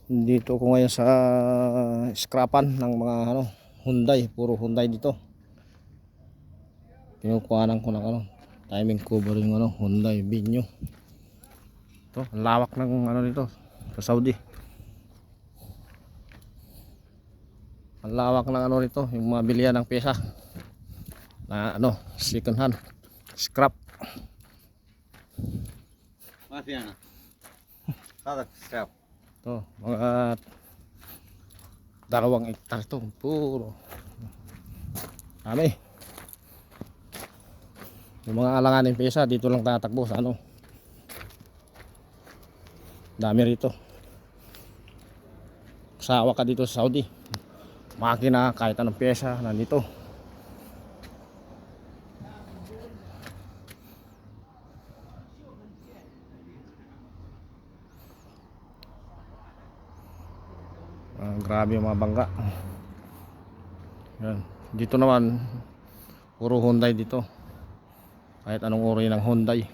Dito ko ngayon sa scrapan ng mga Hyundai, puro Hyundai dito. Kinukuhanan ko ng timing covering Hyundai Venue. Ito, ang lawak ng dito sa Saudi. Ang lawak ng nito, yung mabilihan ng pyesa na second hand, scrap. Masih ana. Kada scrap. Ito, mga 2 hektar ito, puro dami. Yung mga alanganin pyesa dito lang tatakbo sa dami rito. Sawa ka dito sa Saudi, makina kahit anong pyesa nandito. Grabe yung mga bangka. Yan. Dito naman puro Hyundai dito, kahit anong uri ng Hyundai.